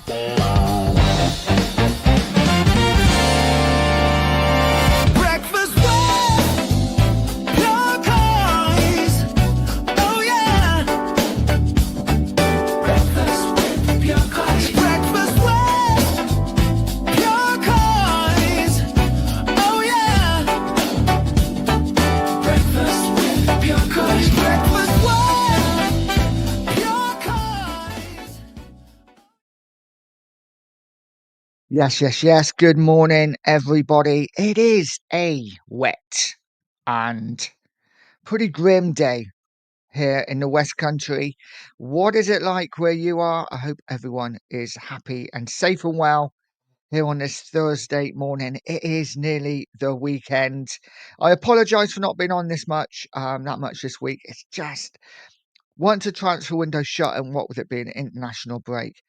Breakfast with your Coys. Oh yeah. Breakfast with your Coys. Breakfast with your Coys. Oh yeah. Breakfast with your Coys. Breakfast with your Coys. Yes. Good morning, everybody. It is a wet and pretty grim day here in the West Country. What is it like where you are? I hope everyone is happy and safe and well here on this Thursday morning. It is nearly the weekend. I apologise for not being on that much this week. It's just once a transfer window shut and what with it being an international break,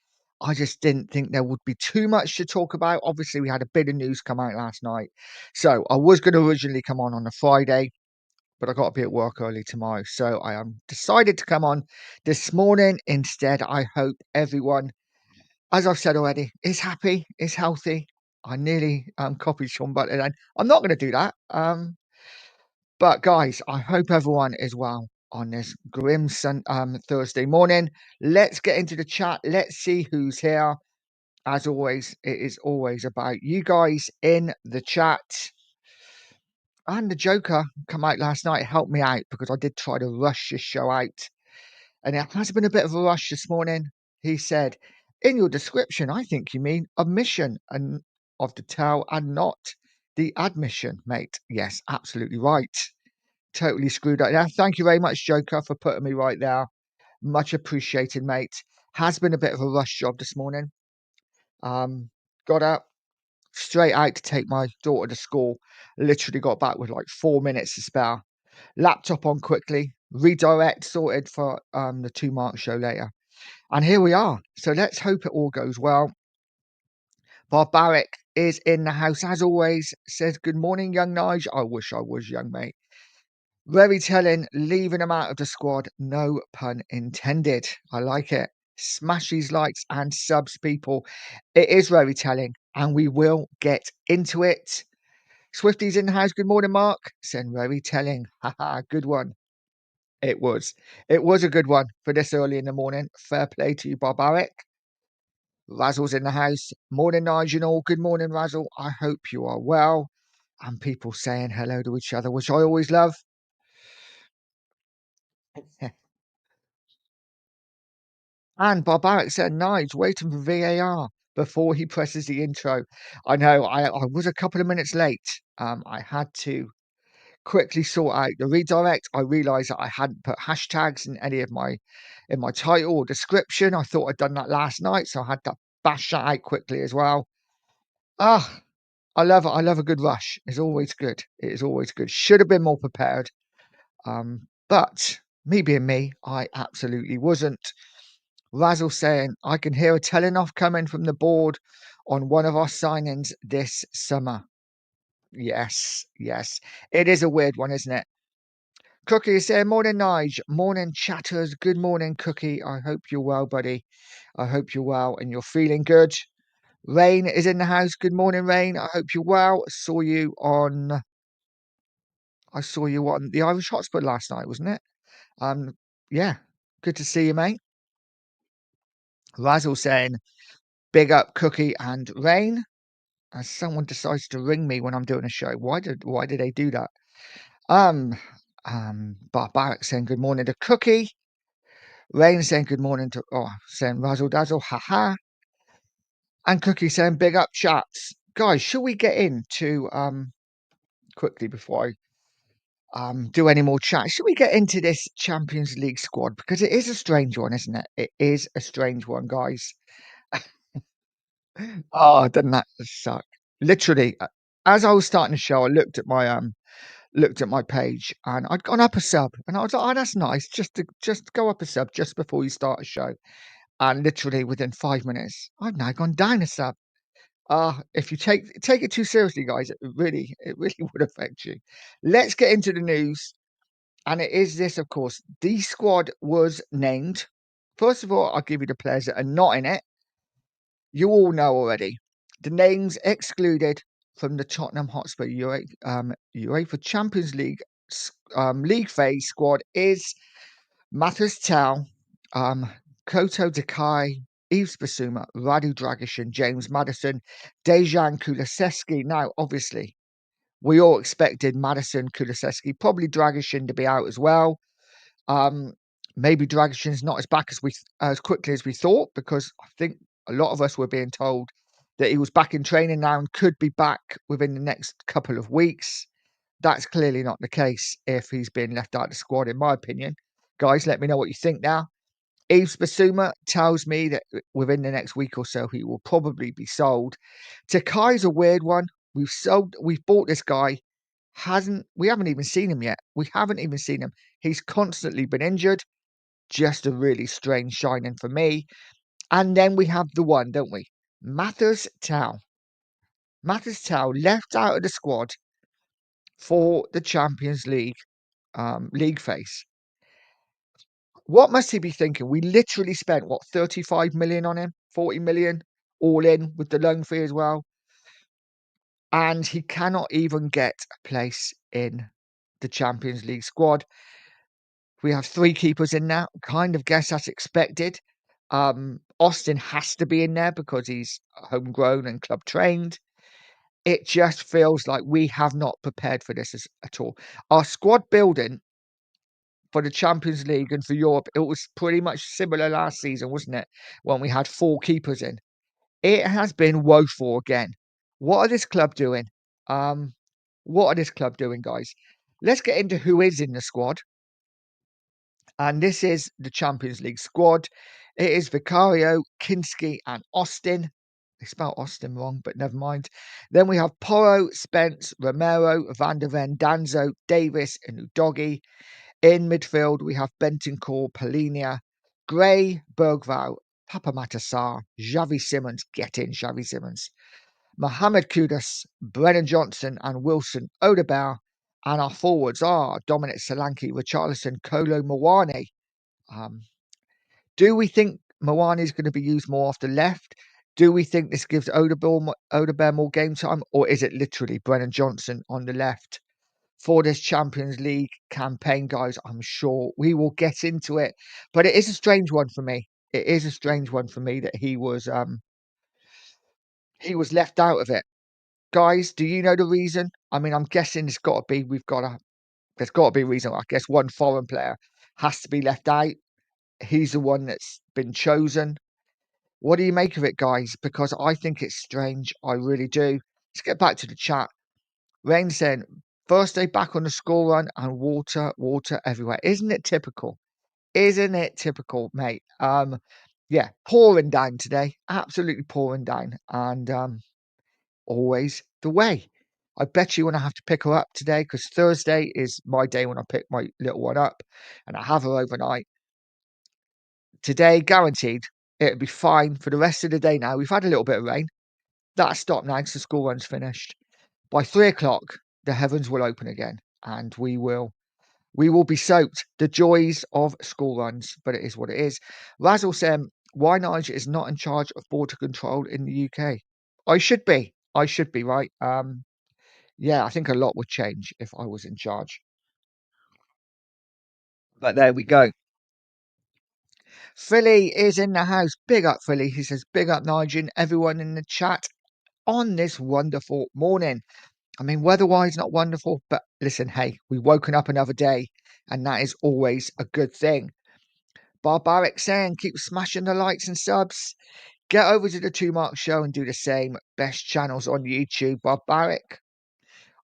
I just didn't think there would be too much to talk about. Obviously, we had a bit of news come out last night. So I was going to originally come on a Friday, but I got to be at work early tomorrow. So I decided to come on this morning instead. I hope everyone, as I've said already, is happy, is healthy. I nearly copied Sean Butler, and I'm not going to do that. But guys, I hope everyone is well on this grim Thursday morning. Let's get into the chat. Let's see who's here. As always, it is always about you guys in the chat. And the Joker come out last night, helped me out because I did try to rush this show out. And it has been a bit of a rush this morning. He said, in your description, I think you mean omission and of the tell and not the admission, mate. Yes, absolutely right. Totally screwed up there. Thank you very much, Joker, for putting me right there. Much appreciated, mate. Has been a bit of a rush job this morning. Got up straight out to take my daughter to school. Literally got back with like 4 minutes to spare. Laptop on quickly. Redirect sorted for the 2 mark show later. And here we are. So let's hope it all goes well. Barbaric is in the house as always. Says, good morning, young Nige. I wish I was young, mate. Very telling, leaving him out of the squad. No pun intended. I like it. Smash these likes and subs, people. It is very telling, and we will get into it. Swifty's in the house. Good morning, Mark. Saying very telling. Haha, good one. It was. It was a good one for this early in the morning. Fair play to you, Barbaric. Razzle's in the house. Morning, Nigel. Good morning, Razzle. I hope you are well. And people saying hello to each other, which I always love. And Barbaric said, Nige, waiting for VAR before he presses the intro. I know, I was a couple of minutes late. I had to quickly sort out the redirect. I realised that I hadn't put hashtags in any of my title or description. I thought I'd done that last night, so I had to bash that out quickly as well. I love it. I love a good rush. It's always good. It is always good. Should have been more prepared. But me being me, I absolutely wasn't. Razzle saying, I can hear a telling off coming from the board on one of our signings this summer. Yes. It is a weird one, isn't it? Cookie is saying, morning, Nige. Morning, chatters. Good morning, Cookie. I hope you're well, buddy. I hope you're well and you're feeling good. Rain is in the house. Good morning, Rain. I hope you're well. I saw you on the Irish Hotspur last night, wasn't it? Yeah. Good to see you, mate. Razzle saying, big up Cookie and Rain. As someone decides to ring me when I'm doing a show. Why did they do that? Barbaric saying good morning to Cookie. Rain saying good morning to saying razzle dazzle, haha. And Cookie saying big up chats. Guys, should we get into quickly before I do any more chat? Should we get into this Champions League squad? Because it is a strange one, isn't it? It is a strange one, guys. Oh, doesn't that suck? Literally, as I was starting the show, I looked at my page and I'd gone up a sub and I was like, oh, that's nice. Just to go up a sub just before you start a show. And literally within 5 minutes, I've now gone down a sub. If you take it too seriously, guys, it really would affect you. Let's get into the news. And it is this, of course. The squad was named. First of all, I'll give you the players that are not in it. you all know already. The names excluded from the Tottenham Hotspur UEFA Champions League league phase squad is Mathis Tell, um, Koto Dakai, Yves Basuma, Radu Dragic, James Maddison, Dejan Kulusevski. Now, obviously, we all expected Maddison, Kulusevski, probably Dragic to be out as well. Um, Maybe Dragic's not as back as quickly as we thought, because I think a lot of us were being told that he was back in training now and could be back within the next couple of weeks. That's clearly not the case if he's been left out of the squad, in my opinion. Guys, let me know what you think now. Yves Basuma tells me that within the next week or so he will probably be sold. Takai's a weird one. We've bought this guy. We haven't even seen him yet. We haven't even seen him. He's constantly been injured. Just a really strange signing for me. And then we have the one, don't we? Mathers Tau. Mathers Tau left out of the squad for the Champions League league phase. What must he be thinking? We literally spent, what, 35 million on him? 40 million all in with the loan fee as well. And he cannot even get a place in the Champions League squad. We have 3 keepers in now. Kind of guess that's expected. Austin has to be in there because he's homegrown and club trained. It just feels like we have not prepared for this at all. Our squad building for the Champions League and for Europe, it was pretty much similar last season, wasn't it? When we had 4 keepers in. It has been woeful again. What are this club doing? What are this club doing, guys? Let's get into who is in the squad. And this is the Champions League squad. It is Vicario, Kinski, and Austin. They spelled Austin wrong, but never mind. Then we have Porro, Spence, Romero, Van der Ven, Danzo, Davis, and Udogi. In midfield, we have Bentancur, Polinia, Gray, Bergvall, Papamatassar, Xavi Simmons. Get in, Xavi Simmons. Mohamed Kudus, Brennan Johnson, and Wilson Odobert. And our forwards are Dominic Solanke, Richarlison, Kolo Muani. Do we think Muani is going to be used more off the left? Do we think this gives Odobert more game time? Or is it literally Brennan Johnson on the left? For this Champions League campaign, guys, I'm sure we will get into it. But it is a strange one for me. It is a strange one for me that he was left out of it. Guys, do you know the reason? I mean, I'm guessing there's got to be a reason. I guess one foreign player has to be left out. He's the one that's been chosen. What do you make of it, guys? Because I think it's strange. I really do. Let's get back to the chat. Rain saying, first day back on the school run and water everywhere. Isn't it typical? Isn't it typical, mate? Yeah, pouring down today. Absolutely pouring down. And always the way. I bet you when I have to pick her up today, because Thursday is my day when I pick my little one up and I have her overnight. Today, guaranteed, it'll be fine for the rest of the day now. We've had a little bit of rain. That's stopped now because the school run's finished. By 3 o'clock, the heavens will open again and we will be soaked. The joys of school runs, but it is what it is. Razzle said, why Nigel is not in charge of border control in the UK? I should be, right? Yeah, I think a lot would change if I was in charge. But there we go. Philly is in the house. Big up, Philly. He says, big up, Nigel, everyone in the chat on this wonderful morning. I mean, weather-wise, not wonderful, but listen, hey, we've woken up another day, and that is always a good thing. Barbaric saying, keep smashing the likes and subs. Get over to the 2 Mark Show and do the same. Best channels on YouTube. Barbaric.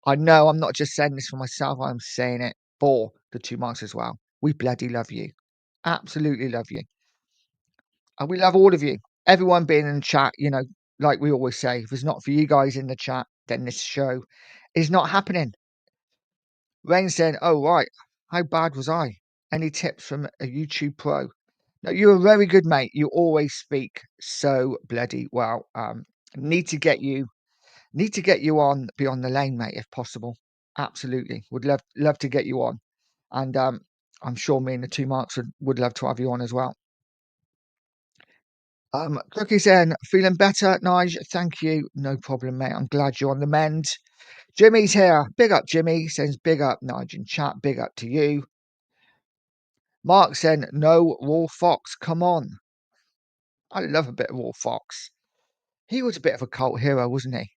I know I'm not just saying this for myself, I'm saying it for the 2 Marks as well. We bloody love you. Absolutely love you. And we love all of you. Everyone being in the chat, like we always say, if it's not for you guys in the chat, then this show is not happening. Rain saying, oh, right. How bad was I? Any tips from a YouTube pro? No, you're very good, mate. You always speak so bloody well. Need to get you on Beyond the Lane, mate, if possible. Absolutely. Would love to get you on. And I'm sure me and the 2 Marks would love to have you on as well. Cookie saying, feeling better, Nige? Thank you. No problem, mate. I'm glad you're on the mend. Jimmy's here. Big up, Jimmy. Sends big up, Nige in chat. Big up to you. Mark saying, no, Raw Fox, come on. I love a bit of Raw Fox. He was a bit of a cult hero, wasn't he?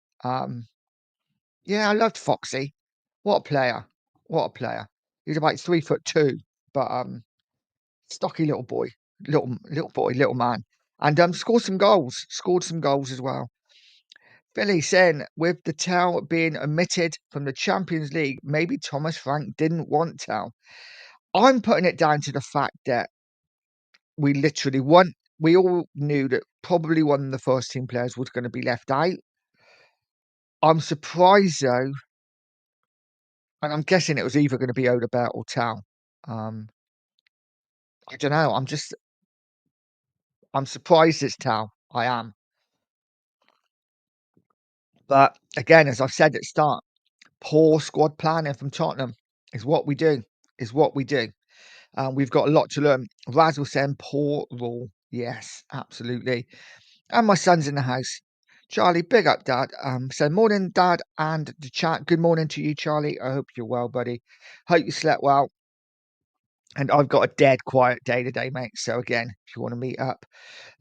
Yeah, I loved Foxy. What a player. What a player. He's about 3'2", but stocky little boy. Little boy, little man. And scored some goals. Scored some goals as well. Billy saying, with the Tau being omitted from the Champions League, maybe Thomas Frank didn't want Tau. I'm putting it down to the fact that we literally won. We all knew that probably one of the first team players was going to be left out. I'm surprised though, and I'm guessing it was either going to be Odebert or Tau. I don't know. I'm surprised it's Tau. I am. But again, as I've said at the start, poor squad planning from Tottenham is what we do. Is what we do. We've got a lot to learn. Raz was saying poor rule. Yes, absolutely. And my son's in the house. Charlie, big up, Dad. So morning, Dad, and the chat. Good morning to you, Charlie. I hope you're well, buddy. Hope you slept well. And I've got a dead quiet day today, mate. So again, if you want to meet up,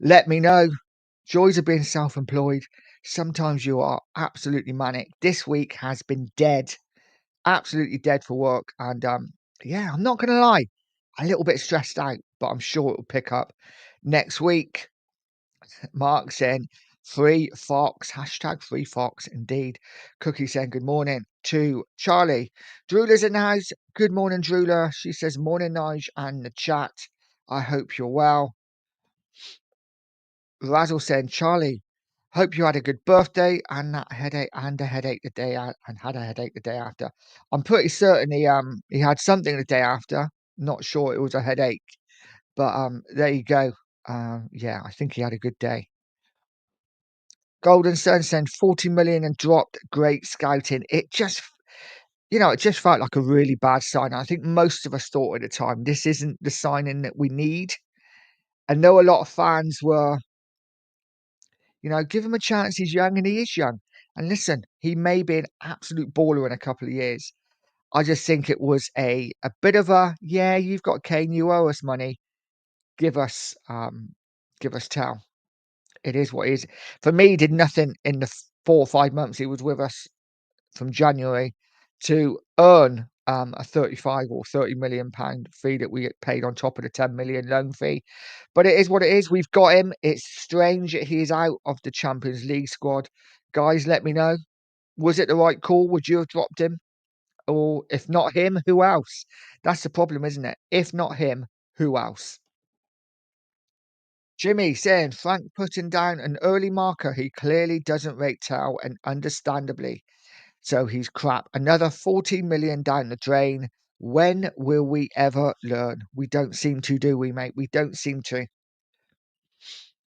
let me know. Joys of being self-employed. Sometimes you are absolutely manic. This week has been dead. Absolutely dead for work. And yeah, I'm not gonna lie, a little bit stressed out, but I'm sure it'll pick up next week. Mark saying free Fox, hashtag free Fox indeed. Cookie saying good morning to Charlie. Drula's in the house. Good morning, Drula. She says morning, Nige, and the chat. I hope you're well. Razzle saying, Charlie, hope you had a good birthday and that headache and a headache the day out and had a headache the day after. I'm pretty certain he had something the day after. Not sure it was a headache, but there you go. Yeah, I think he had a good day. Golden Sun sent 40 million and dropped. Great scouting. It just, it just felt like a really bad sign. I think most of us thought at the time this isn't the signing that we need. I know a lot of fans were, give him a chance. He's young and he is young. And listen, he may be an absolute baller in a couple of years. I just think it was a bit of a, yeah, you've got Kane, you owe us money. Give us Tal. It is what it is. For me, he did nothing in the 4 or 5 months he was with us from January to earn a 35 or 30 million pound fee that we get paid on top of the 10 million loan fee. But it is what it is. We've got him. It's strange that he is out of the Champions League squad. Guys, let me know. Was it the right call? Would you have dropped him? Or if not him, who else? That's the problem, isn't it? If not him, who else? Jimmy saying Frank putting down an early marker. He clearly doesn't rate Tao, and understandably. So he's crap. Another 14 million down the drain. When will we ever learn? We don't seem to, do we, mate? We don't seem to.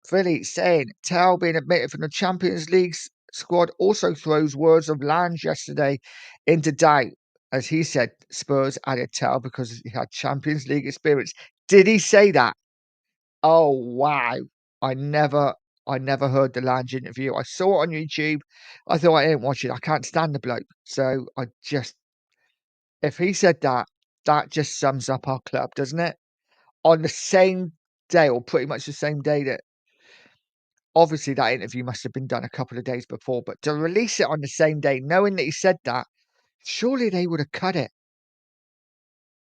Philly saying Tao being admitted from the Champions League squad also throws words of Lange yesterday into doubt. As he said, Spurs added Tao because he had Champions League experience. Did he say that? Oh wow. I never heard the Lange interview. I saw it on YouTube. I thought I ain't watching. I can't stand the bloke. So if he said that, that just sums up our club, doesn't it? On the same day, or pretty much the same day that obviously that interview must have been done a couple of days before, but to release it on the same day, knowing that he said that, surely they would have cut it.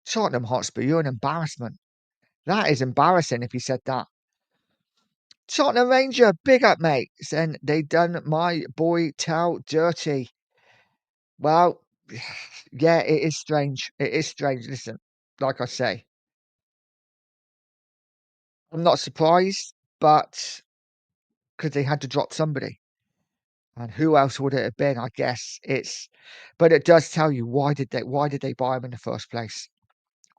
Tottenham Hotspur, you're an embarrassment. That is embarrassing if he said that. Tottenham Ranger, big up, mate. Saying they done my boy Tao dirty. Well, yeah, it is strange. It is strange. Listen, like I say, I'm not surprised, but because they had to drop somebody. And who else would it have been? I guess but it does tell you why did they buy him in the first place?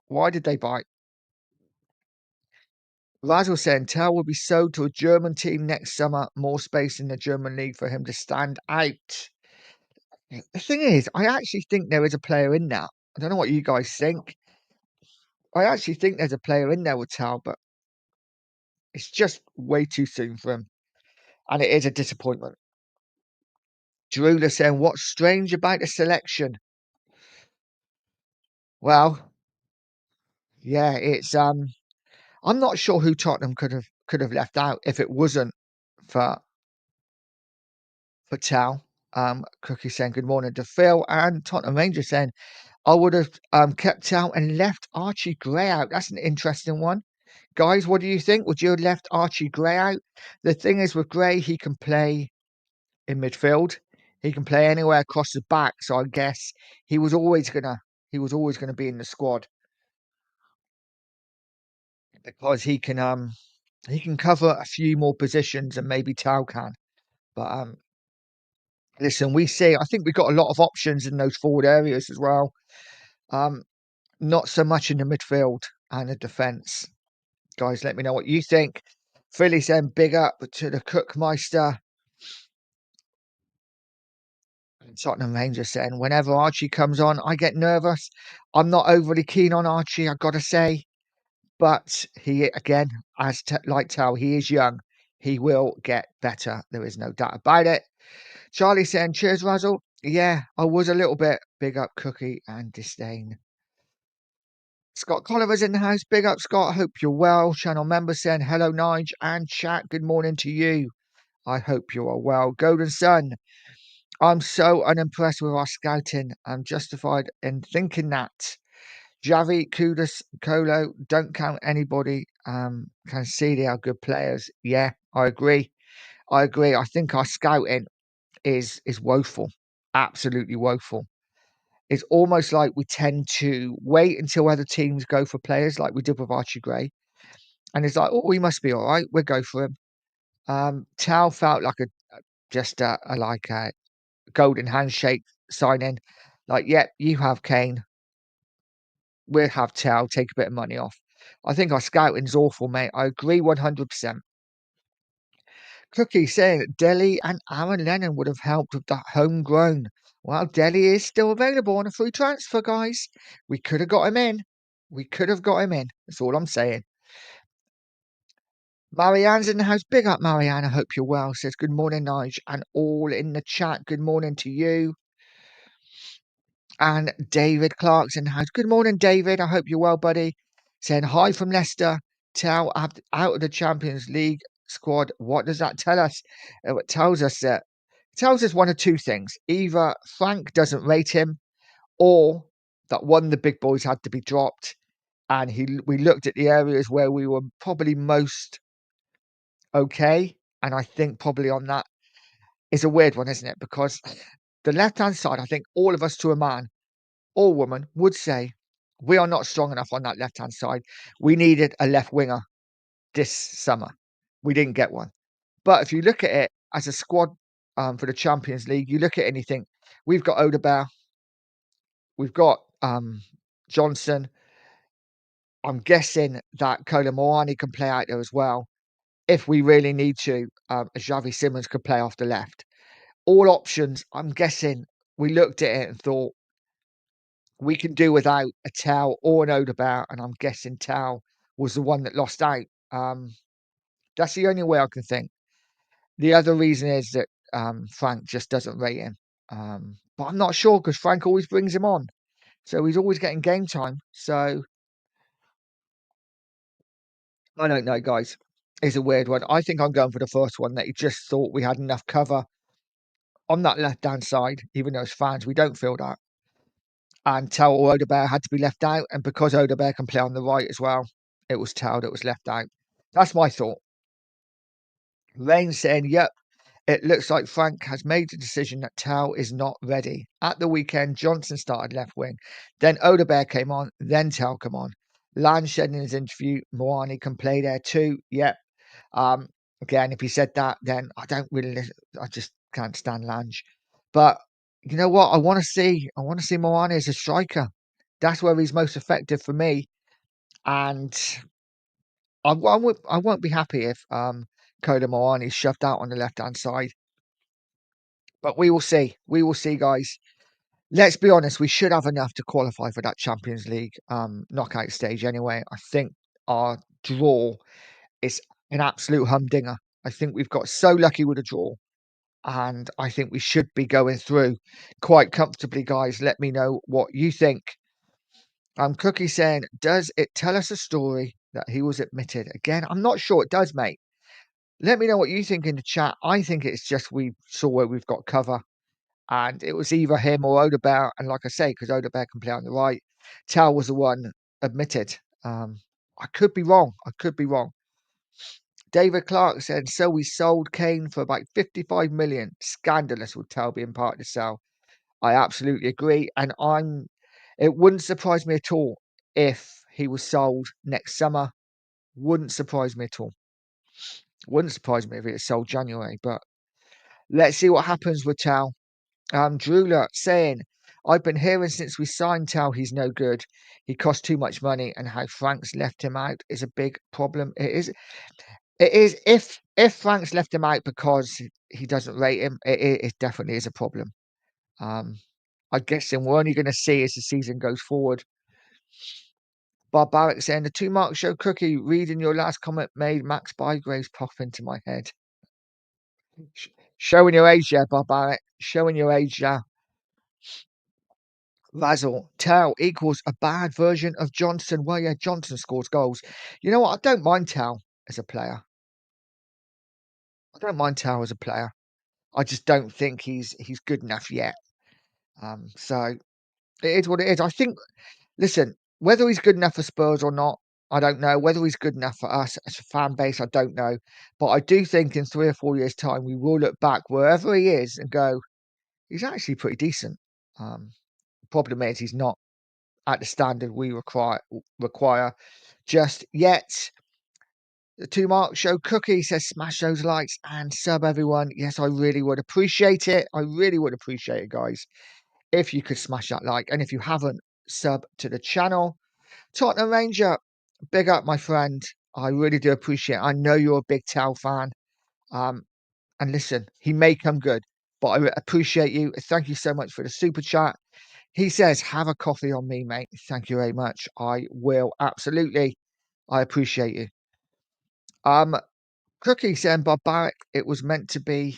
Why did they buy? Razzle saying Tell will be sold to a German team next summer. More space in the German league for him to stand out. The thing is, I actually think there is a player in there. I don't know what you guys think. I actually think there's a player in there with Tell, but It's just way too soon for him, and it is a disappointment. Drula saying, "What's strange about the selection?" Well, yeah, it's I'm not sure who Tottenham could have left out if it wasn't for Tal. Cookie saying good morning to Phil, and Tottenham Rangers saying I would have kept Tal and left Archie Gray out. That's an interesting one. Guys, what do you think? Would you have left Archie Gray out? The thing is with Gray, he can play in midfield. He can play anywhere across the back. So I guess he was always gonna be in the squad because he can cover a few more positions than maybe Tau can. But listen, we see. I think we've got a lot of options in those forward areas as well. Um, not so much in the midfield and the defence. Guys, let me know what you think. Philly saying big up to the Cookmeister. Tottenham Rangers saying whenever Archie comes on, I get nervous. I'm not overly keen on Archie, I've got to say. But he, again, like Tal, he is young. He will get better. There is no doubt about it. Charlie saying, cheers, Razzle. Yeah, I was a little bit big up Cookie and Disdain. Scott Colliver's in the house. Big up, Scott. Hope you're well. Channel member saying, hello, Nige and chat. Good morning to you. I hope you are well. Golden Sun. I'm so unimpressed with our scouting. I'm justified in thinking that. Javi, Kudus, Colo, don't count anybody. Can see they are good players. Yeah, I agree. I agree. I think our scouting is woeful. Absolutely woeful. It's almost like we tend to wait until other teams go for players like we did with Archie Gray. And it's like, oh, we must be all right. We'll go for him. Tao felt like a golden handshake signing. Like, yep, you have Kane. We'll have Tao take a bit of money off. I think our scouting's awful, mate. I agree 100%. Cookie saying that Delhi and Aaron Lennon would have helped with that homegrown. Well, Delhi is still available on a free transfer, guys. We could have got him in. We could have got him in. That's all I'm saying. Marianne's in the house. Big up, Marianne. I hope you're well. Says good morning, Nige, and all in the chat. Good morning to you. And David Clark's in the house. Good morning, David. I hope you're well, buddy. Saying hi from Leicester. Tell out of the Champions League squad. What does that tell us? It tells us one of two things. Either Frank doesn't rate him, or that one of the big boys had to be dropped. And we looked at the areas where we were probably most okay. And I think probably on that is a weird one, isn't it? Because the left-hand side, I think all of us to a man or woman would say we are not strong enough on that left-hand side. We needed a left winger this summer. We didn't get one. But if you look at it as a squad for the Champions League, you look at anything. We've got Odegaard, we've got Johnson. I'm guessing that Kolo Moani can play out there as well. If we really need to, Xavi Simons could play off the left. All options, I'm guessing we looked at it and thought we can do without a Tau or an Odegaard, and I'm guessing Tau was the one that lost out. That's the only way I can think. The other reason is that Frank just doesn't rate him. But I'm not sure because Frank always brings him on. So he's always getting game time. So I don't know, guys. It's a weird one. I think I'm going for the first one that he just thought we had enough cover on that left-hand side, even though as fans we don't feel that. And Tao or Odegaard had to be left out. And because Odegaard can play on the right as well, it was Tao that was left out. That's my thought. Rain saying, yep, it looks like Frank has made the decision that Tao is not ready. At the weekend, Johnson started left wing. Then Odegaard came on. Then Tao came on. Lan said in his interview, Moani can play there too. Yep. Again, if he said that, then I just can't stand Lange. But you know what? I want to see Moani as a striker. That's where he's most effective for me. And I won't be happy if Koda Moani is shoved out on the left hand side. But we will see. We will see, guys. Let's be honest. We should have enough to qualify for that Champions League knockout stage. Anyway, I think our draw is an absolute humdinger. I think we've got so lucky with a draw, and I think we should be going through quite comfortably, guys. Let me know what you think. Cookie saying, does it tell us a story that he was admitted? Again, I'm not sure it does, mate. Let me know what you think in the chat. I think it's just we saw where we've got cover, and it was either him or Odebear. And like I say, because Odebear can play on the right, Tal was the one admitted. I could be wrong. I could be wrong. David Clark said, so we sold Kane for about 55 million. Scandalous with Tal being part of the sale. I absolutely agree. And it wouldn't surprise me at all if he was sold next summer. Wouldn't surprise me at all. Wouldn't surprise me if it was sold January. But let's see what happens with Tal. Drula saying, I've been hearing since we signed Tal he's no good. He cost too much money, and how Frank's left him out is a big problem. It is. It is. If Frank's left him out because he doesn't rate him, it definitely is a problem. I guess we're only going to see as the season goes forward. Barbaric saying, the 2 mark show Cookie, reading your last comment made Max Bygraves pop into my head. Showing your age, yeah, Barbaric. Showing your age, yeah. Razzle, Tal equals a bad version of Johnson. Well, yeah, Johnson scores goals. You know what? I don't mind Tal as a player. I don't mind Tal as a player. I just don't think he's good enough yet. So it is what it is. I think, listen, whether he's good enough for Spurs or not, I don't know. Whether he's good enough for us as a fan base, I don't know. But I do think in 3 or 4 years' time, we will look back wherever he is and go, he's actually pretty decent. Problem is, he's not at the standard we require just yet. The 2 mark show Cookie says, smash those likes and sub everyone. Yes, I really would appreciate it. I really would appreciate it, guys, if you could smash that like. And if you haven't, sub to the channel. Tottenham Ranger, big up, my friend. I really do appreciate it. I know you're a big Tal fan. And listen, he may come good, but I appreciate you. Thank you so much for the super chat. He says, have a coffee on me, mate. Thank you very much. I will, absolutely. I appreciate you. Cookie saying, barbaric, it was meant to be.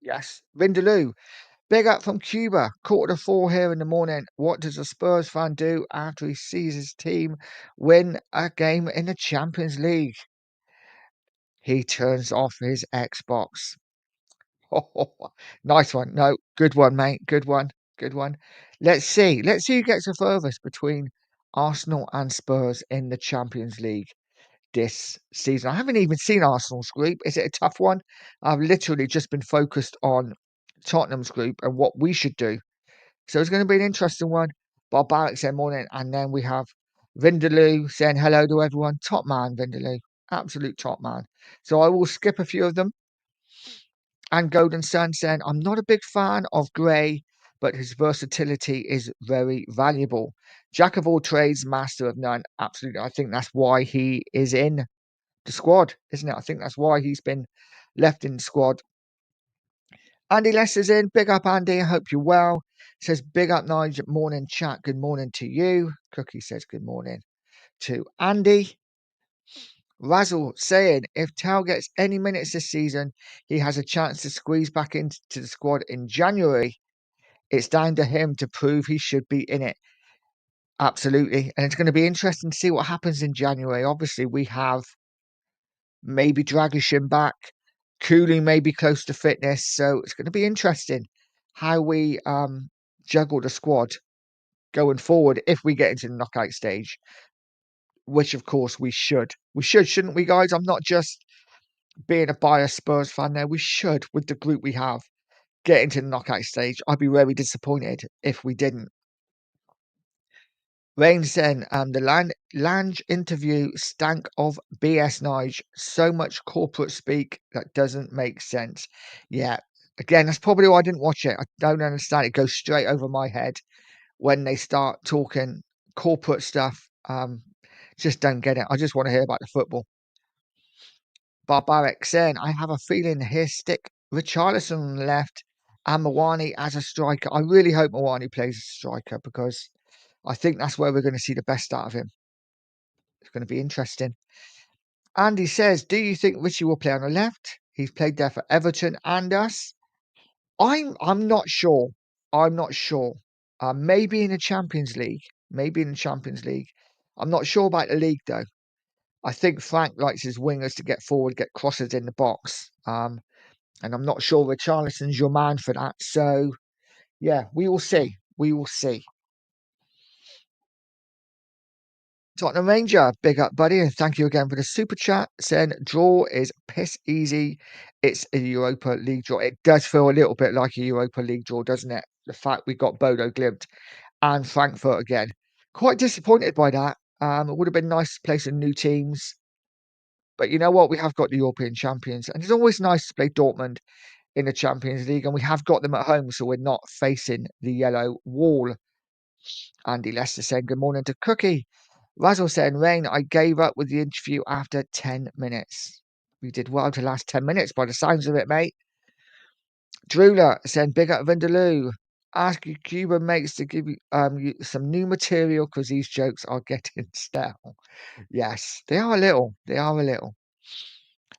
Yes. Vindaloo, big up from Cuba. 3:45 here in the morning. What does a Spurs fan do after he sees his team win a game in the Champions League? He turns off his Xbox. Oh, nice one. No, good one, mate. Good one. Good one. Let's see. Let's see who gets the furthest between Arsenal and Spurs in the Champions League this season. I haven't even seen Arsenal's group. Is it a tough one? I've literally just been focused on Tottenham's group and what we should do. So it's going to be an interesting one. Barbaric saying morning, and then we have Vindaloo saying hello to everyone. Top man, Vindaloo. Absolute top man. So I will skip a few of them. And Golden Sun saying, I'm not a big fan of Gray, but his versatility is very valuable. Jack of all trades, master of none. Absolutely. I think that's why he is in the squad, isn't it? I think that's why he's been left in the squad. Andy Lester's in. Big up, Andy. I hope you're well. Says, big up, Nigel. Morning, chat. Good morning to you. Cookie says, good morning to Andy. Razzle saying, if Tal gets any minutes this season, he has a chance to squeeze back into the squad in January. It's down to him to prove he should be in it. Absolutely. And it's going to be interesting to see what happens in January. Obviously, we have maybe Dragishin back. Cooling may be close to fitness. So it's going to be interesting how we juggle the squad going forward if we get into the knockout stage, which of course we should. We should, shouldn't we, guys? I'm not just being a biased Spurs fan there. We should, with the group we have, get into the knockout stage. I'd be very disappointed if we didn't. Rain saying, the Lange interview stank of BS, Nige. So much corporate speak that doesn't make sense. Yeah, again, that's probably why I didn't watch it. I don't understand. It goes straight over my head when they start talking corporate stuff. Just don't get it. I just want to hear about the football. Barbaric saying, I have a feeling he'll stick Richarlison on the left and Mawani as a striker. I really hope Mawani plays as a striker because I think that's where we're going to see the best out of him. It's going to be interesting. Andy says, do you think Richie will play on the left? He's played there for Everton and us. I'm not sure. I'm not sure. Maybe in the Champions League. Maybe in the Champions League. I'm not sure about the league though. I think Frank likes his wingers to get forward, get crosses in the box. And I'm not sure Richarlison's your man for that. So yeah, we will see. We will see. Tottenham Ranger, big up, buddy, and thank you again for the super chat. Saying draw is piss easy. It's a Europa League draw. It does feel a little bit like a Europa League draw, doesn't it? The fact we got Bodo Glimt and Frankfurt again. Quite disappointed by that. It would have been nice to play some new teams. But you know what? We have got the European champions. And it's always nice to play Dortmund in the Champions League. And we have got them at home, so we're not facing the yellow wall. Andy Lester saying good morning to Cookie. Razzle saying, Rain, I gave up with the interview after 10 minutes. We did well to last 10 minutes by the sounds of it, mate. Drooler saying, big up Vindaloo. Ask your Cuban mates to give you some new material because these jokes are getting stale. Yes, they are a little. They are a little.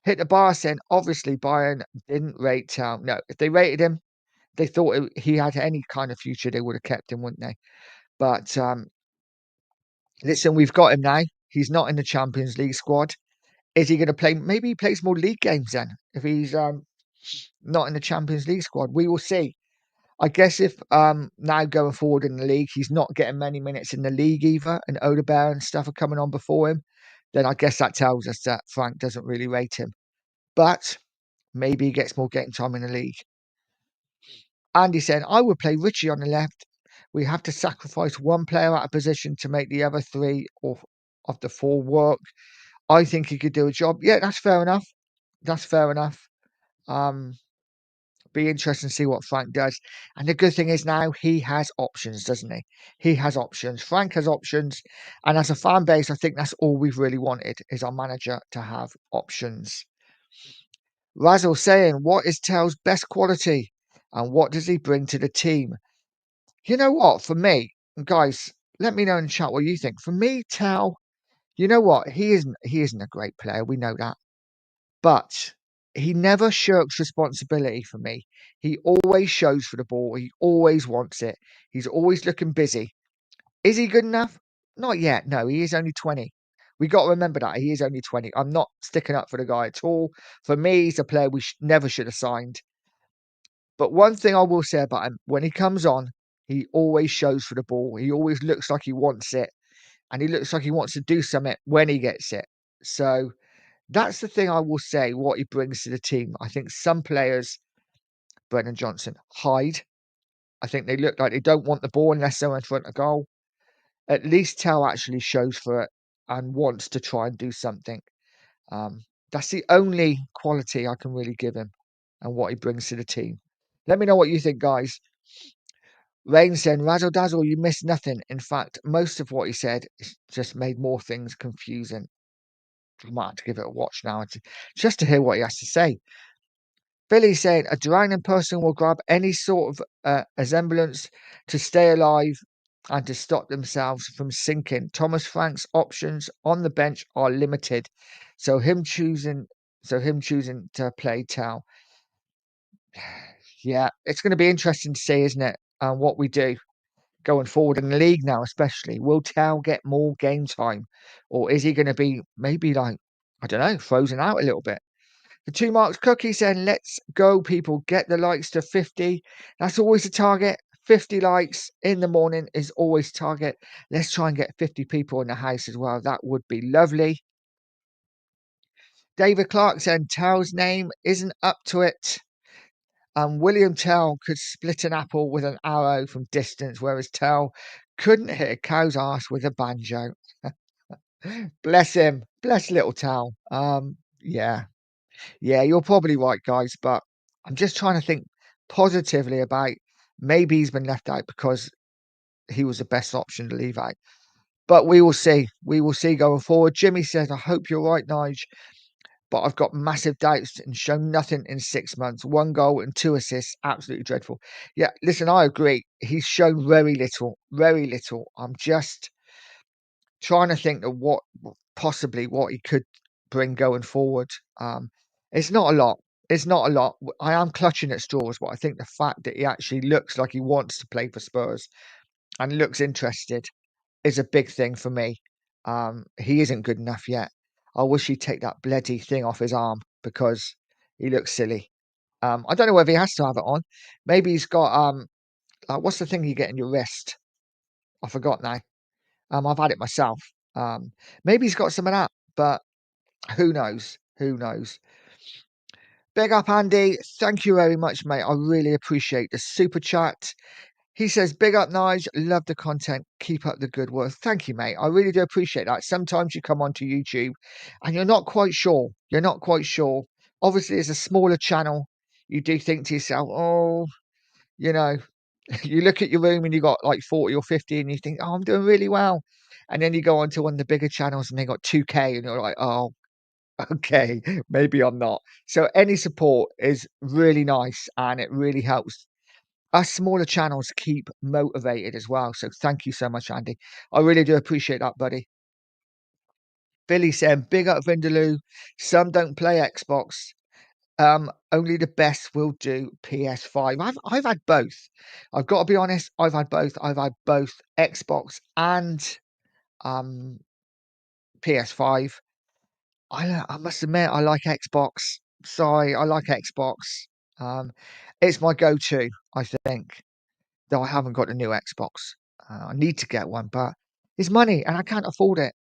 Hit the bar saying, obviously Bayern didn't rate Town. No, if they rated him, they thought he had any kind of future, they would have kept him, wouldn't they? But listen, we've got him now. He's not in the Champions League squad. Is he going to play? Maybe he plays more league games then. If he's not in the Champions League squad, we will see. I guess if now going forward in the league, he's not getting many minutes in the league either, and Odebear and stuff are coming on before him, then I guess that tells us that Frank doesn't really rate him. But maybe he gets more game time in the league. Andy said, I would play Richie on the left. We have to sacrifice one player out of position to make the other three of the four work. I think he could do a job. Yeah, that's fair enough. That's fair enough. Be interesting to see what Frank does. And the good thing is now he has options, doesn't he? He has options. Frank has options. And as a fan base, I think that's all we've really wanted is our manager to have options. Razzle saying, what is Tell's best quality? And what does he bring to the team? You know what? For me, guys, let me know in the chat what you think. For me, Tell, you know what? He isn't a great player. We know that. But he never shirks responsibility for me. He always shows for the ball. He always wants it. He's always looking busy. Is he good enough? Not yet. No, he is only 20. We got to remember that. He is only 20. I'm not sticking up for the guy at all. For me, he's a player we never should have signed. But one thing I will say about him, when he comes on, he always shows for the ball. He always looks like he wants it. And he looks like he wants to do something when he gets it. So that's the thing I will say, what he brings to the team. I think some players, Brennan Johnson, hide. I think they look like they don't want the ball unless they're in front of goal. At least Tell actually shows for it and wants to try and do something. That's the only quality I can really give him and what he brings to the team. Let me know what you think, guys. Rain said, Razzle Dazzle, you missed nothing. In fact, most of what he said just made more things confusing. I might have to give it a watch now just to hear what he has to say. Billy said, a drowning person will grab any sort of resemblance to stay alive and to stop themselves from sinking. Thomas Frank's options on the bench are limited. So him choosing to play Tell. Yeah, it's going to be interesting to see, isn't it? What we do going forward in the league now, especially. Will Tell get more game time? Or is he going to be maybe like, I don't know, frozen out a little bit? The 2 marks cookie saying, let's go, people. Get the likes to 50. That's always the target. 50 likes in the morning is always target. Let's try and get 50 people in the house as well. That would be lovely. David Clark saying, Tell's name isn't up to it. William Tell could split an apple with an arrow from distance, whereas Tell couldn't hit a cow's ass with a banjo. Bless him. Bless little Tell. Yeah. Yeah, you're probably right, guys, but I'm just trying to think positively about maybe he's been left out because he was the best option to leave out. But we will see. We will see going forward. Jimmy says, I hope you're right, Nige, but I've got massive doubts and shown nothing in 6 months. 1 goal and 2 assists. Absolutely dreadful. Yeah, listen, I agree. He's shown very little. Very little. I'm just trying to think of what possibly what he could bring going forward. Um, it's not a lot. It's not a lot. I am clutching at straws, but I think the fact that he actually looks like he wants to play for Spurs and looks interested is a big thing for me. He isn't good enough yet. I wish he'd take that bloody thing off his arm because he looks silly. I don't know whether he has to have it on. Maybe he's got what's the thing you get in your wrist? I forgot now. I've had it myself. Maybe he's got some of that, but who knows? Who knows? Big up, Andy. Thank you very much, mate. I really appreciate the super chat. He says, big up, Nige. Love the content. Keep up the good work. Thank you, mate. I really do appreciate that. Sometimes you come onto YouTube and you're not quite sure. You're not quite sure. Obviously, it's a smaller channel. You do think to yourself, oh, you know, you look at your room and you got like 40 or 50 and you think, oh, I'm doing really well. And then you go onto one of the bigger channels and they got 2K and you're like, oh, okay, maybe I'm not. So any support is really nice and it really helps us smaller channels keep motivated as well. So thank you so much, Andy. I really do appreciate that, buddy. Billy saying, big up Vindaloo. Some don't play Xbox. Only the best will do PS5. I've had both. I've got to be honest, I've had both. I've had both Xbox and um PS5. I must admit I like Xbox. Sorry, I like Xbox. Um, it's my go-to, I think. Though I haven't got a new Xbox. I need to get one, but it's money and I can't afford it.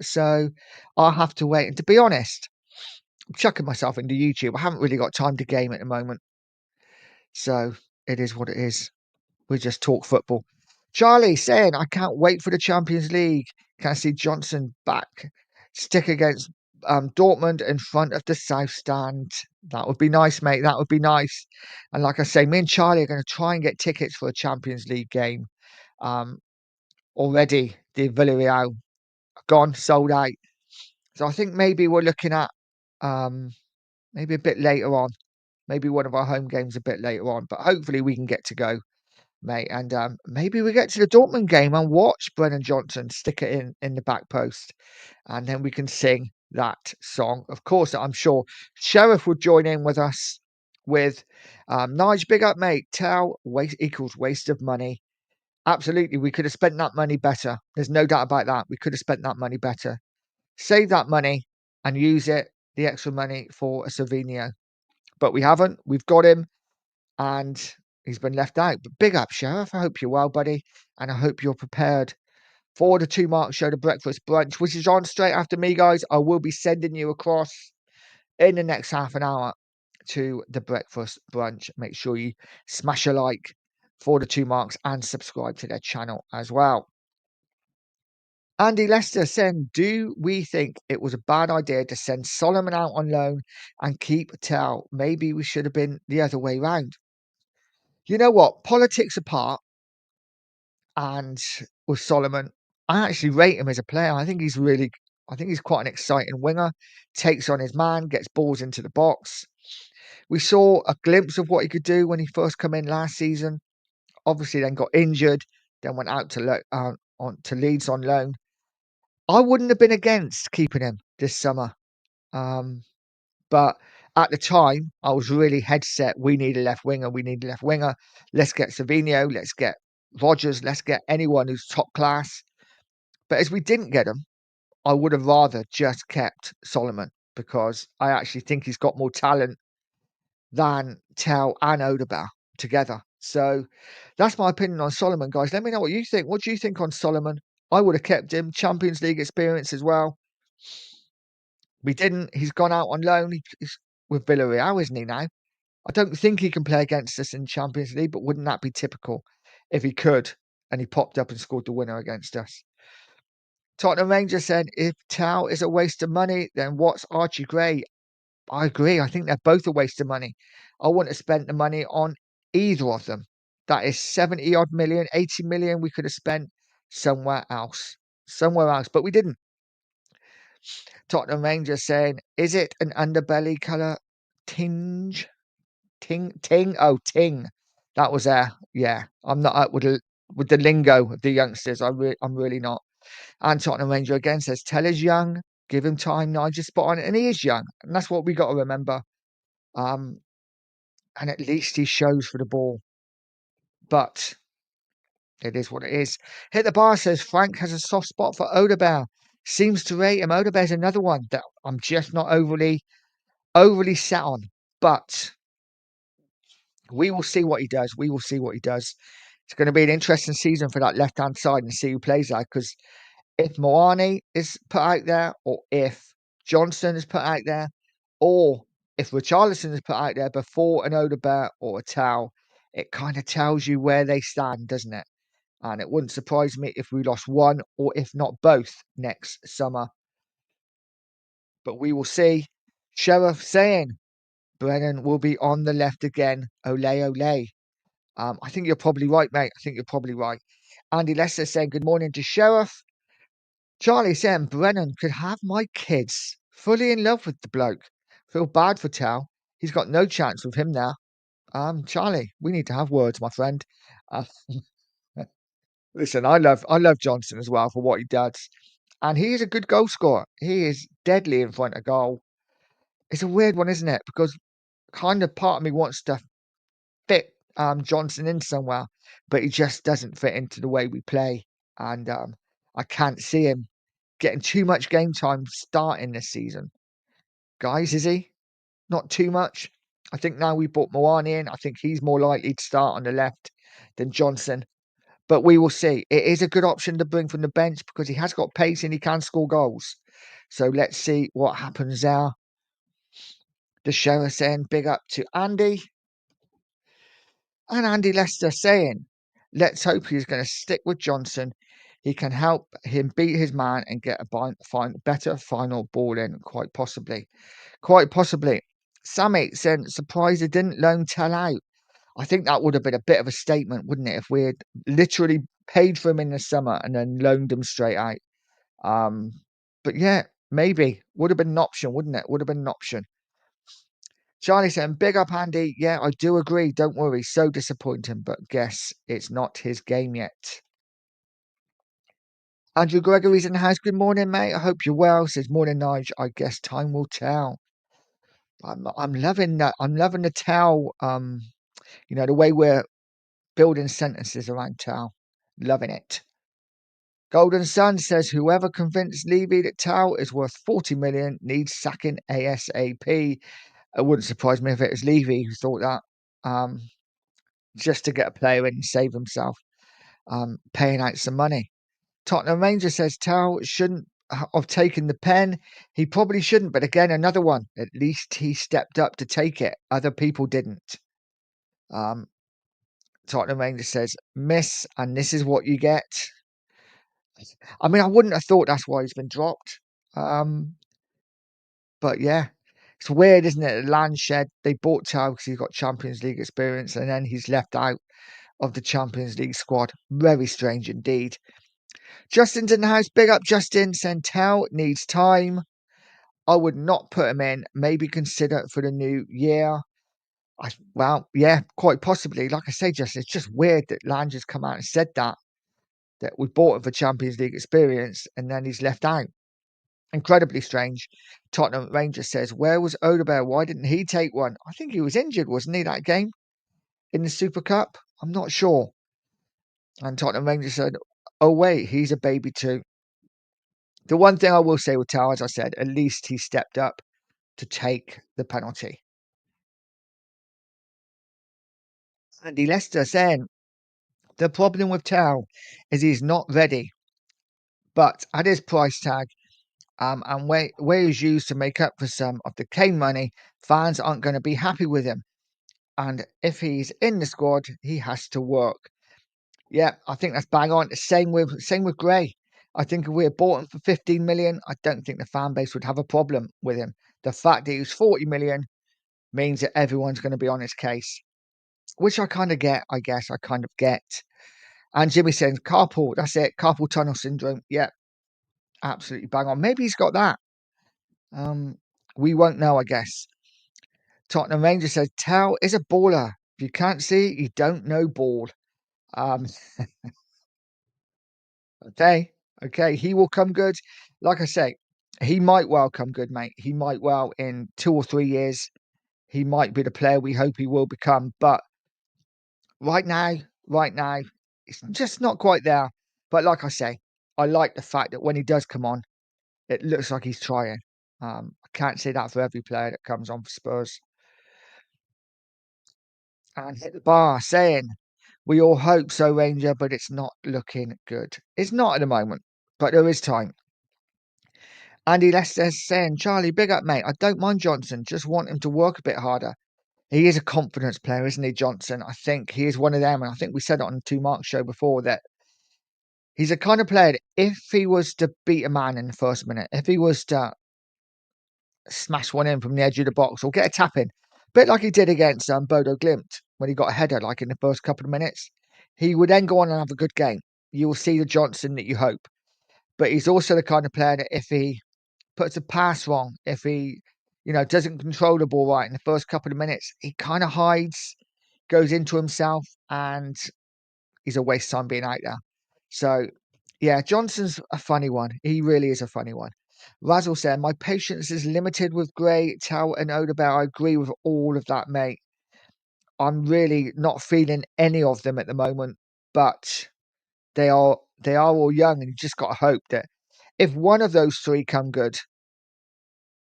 So I'll have to wait. And to be honest, I'm chucking myself into YouTube. I haven't really got time to game at the moment. So it is what it is. We just talk football. Charlie saying, I can't wait for the Champions League. Can see Johnson back. Stick against Dortmund in front of the South Stand. That would be nice, mate. That would be nice. And like I say, me and Charlie are going to try and get tickets for a Champions League game. Um, Already, the Villarreal are gone, sold out. So I think maybe we're looking at um, maybe a bit later on. Maybe one of our home games a bit later on. But hopefully we can get to go, mate. And maybe we get to the Dortmund game and watch Brennan Johnson stick it in the back post, and then we can sing that song. Of course, I'm sure Sheriff would join in with us with Nige, big up, mate. Tell waste equals waste of money. Absolutely, we could have spent that money better. There's no doubt about that. We could have spent that money better. Save that money and use it, the extra money, for a Savinio. But we haven't. We've got him and he's been left out. But big up, Sheriff. I hope you're well, buddy. And I hope you're prepared for the 2 Mark Show, the breakfast brunch, which is on straight after me, guys. I will be sending you across in the next half an hour to the breakfast brunch. Make sure you smash a like for the 2 Marks and subscribe to their channel as well. Andy Lester saying, do we think it was a bad idea to send Solomon out on loan and keep Tell? Maybe we should have been the other way round. You know what? Politics apart, and with Solomon, I actually rate him as a player. I think he's quite an exciting winger. Takes on his man, gets balls into the box. We saw a glimpse of what he could do when he first came in last season. Obviously, then got injured, then went out to Leeds on loan. I wouldn't have been against keeping him this summer. Um, but at the time, I was really head set. We need a left winger. We need a left winger. Let's get Savinio. Let's get Rodgers. Let's get anyone who's top class. But as we didn't get him, I would have rather just kept Solomon because I actually think he's got more talent than Tell and Odegaard together. So that's my opinion on Solomon, guys. Let me know what you think. What do you think on Solomon? I would have kept him. Champions League experience as well. We didn't. He's gone out on loan. He's with Villarreal, isn't he now? I don't think he can play against us in Champions League, but wouldn't that be typical if he could and he popped up and scored the winner against us? Tottenham Rangers said, if Tau is a waste of money, then what's Archie Gray? I agree. I think they're both a waste of money. I wouldn't have spent the money on either of them. That is 70 odd million, 80 million we could have spent somewhere else. Somewhere else, but we didn't. Tottenham Rangers saying, is it an underbelly colour tinge? Ting. Oh, ting. That was yeah. I'm not up with the lingo of the youngsters. I'm really not. And Tottenham Ranger again says, Tell is young, give him time, Nigel, spot on. And he is young. And that's what we got to remember. And at least he shows for the ball. But it is what it is. Hit the bar says Frank has a soft spot for Odebear. Seems to rate him. Odebear's another one that I'm just not overly set on. But we will see what he does. We will see what he does. It's going to be an interesting season for that left-hand side and see who plays that. Because if Moani is put out there, or if Johnson is put out there, or if Richarlison is put out there before an Odebear or a Tau, it kind of tells you where they stand, doesn't it? And it wouldn't surprise me if we lost one or if not both next summer. But we will see. Sheriff saying Brennan will be on the left again. Ole, ole. I think you're probably right, mate. I think you're probably right. Andy Lester saying good morning to Sheriff. Charlie saying Brennan could have my kids. Fully in love with the bloke. Feel bad for Tal. He's got no chance with him now. Charlie, we need to have words, my friend. Uh, Listen, I love Johnson as well for what he does. And he is a good goal scorer. He is deadly in front of goal. It's a weird one, isn't it? Because kind of part of me wants to fit Johnson in somewhere, but he just doesn't fit into the way we play. And I can't see him getting too much game time starting this season. Guys, is he? Not too much. I think now we brought Moani in, I think he's more likely to start on the left than Johnson. But we will see. It is a good option to bring from the bench because he has got pace and he can score goals. So let's see what happens there. The sheriff saying big up to Andy. And Andy Lester saying, let's hope he's going to stick with Johnson. He can help him beat his man and get a better final ball in, quite possibly. Quite possibly. Sammy saying, surprised he didn't loan Tell out. I think that would have been a bit of a statement, wouldn't it, if we had literally paid for him in the summer and then loaned him straight out. But yeah, maybe. Would have been an option, wouldn't it? Would have been an option. Charlie saying, big up, Andy. Yeah, I do agree. Don't worry. So disappointing, but guess it's not his game yet. Andrew Gregory's in the house. Good morning, mate. I hope you're well. Says, morning, Nige. I guess time will tell. I'm loving that. I'm loving the towel. The way we're building sentences around towel. Loving it. Golden Sun says whoever convinced Levy that Tau is worth 40 million needs sacking ASAP. It wouldn't surprise me if it was Levy who thought that. Just to get a player in and save himself. Paying out some money. Tottenham Ranger says Tau shouldn't have taken the pen. He probably shouldn't, but again, another one. At least he stepped up to take it. Other people didn't. Tottenham Ranger says, miss, and this is what you get. I mean, I wouldn't have thought that's why he's been dropped. But yeah, it's weird, isn't it? Landshed, they bought Tau because he's got Champions League experience, and then he's left out of the Champions League squad. Very strange indeed. Justin's in the house. Big up, Justin. Tau needs time. I would not put him in. Maybe consider it for the new year. Yeah, quite possibly. Like I say, Justin, it's just weird that Lange has come out and said that we bought him for Champions League experience, and then he's left out. Incredibly strange. Tottenham Rangers says, where was Odebear? Why didn't he take one? I think he was injured, wasn't he, that game in the Super Cup? I'm not sure. And Tottenham Rangers said, oh, wait, he's a baby too. The one thing I will say with Tao, as I said, at least he stepped up to take the penalty. Andy Lester saying, the problem with Tao is he's not ready. But at his price tag, and where he's used to make up for some of the Kane money, fans aren't going to be happy with him. And if he's in the squad, he has to work. Yeah, I think that's bang on. Same with Gray. I think if we had bought him for 15 million, I don't think the fan base would have a problem with him. The fact that he was 40 million means that everyone's going to be on his case, which I kind of get, I guess. I kind of get. And Jimmy says, carpool, that's it. Carpal tunnel syndrome. Yeah, absolutely bang on. Maybe he's got that. We won't know, I guess. Tottenham Ranger says, Tao is a baller. If you can't see, you don't know ball. Okay. Okay, he will come good. Like I say, he might well come good, mate. He might well in 2 or 3 years. He might be the player we hope he will become. But right now, right now, it's just not quite there. But like I say, I like the fact that when he does come on, it looks like he's trying. I can't say that for every player that comes on for Spurs. And hit the bar saying, we all hope so, Ranger, but it's not looking good. It's not at the moment, but there is time. Andy Lester saying, Charlie, big up, mate. I don't mind Johnson, just want him to work a bit harder. He is a confidence player, isn't he, Johnson? I think he is one of them. And I think we said it on the Two Marks show before that he's a kind of player that if he was to beat a man in the first minute, if he was to smash one in from the edge of the box or get a tap in, a bit like he did against Bodo Glimt when he got a header like in the first couple of minutes, he would then go on and have a good game. You will see the Johnson that you hope. But he's also the kind of player that if he puts a pass wrong, if he, doesn't control the ball right in the first couple of minutes, he kind of hides, goes into himself, and he's a waste of time being out there. So, yeah, Johnson's a funny one. He really is a funny one. Razzle said, my patience is limited with Gray, Tau, and Odebear. I agree with all of that, mate. I'm really not feeling any of them at the moment, but they are all young, and you just got to hope that if one of those three come good,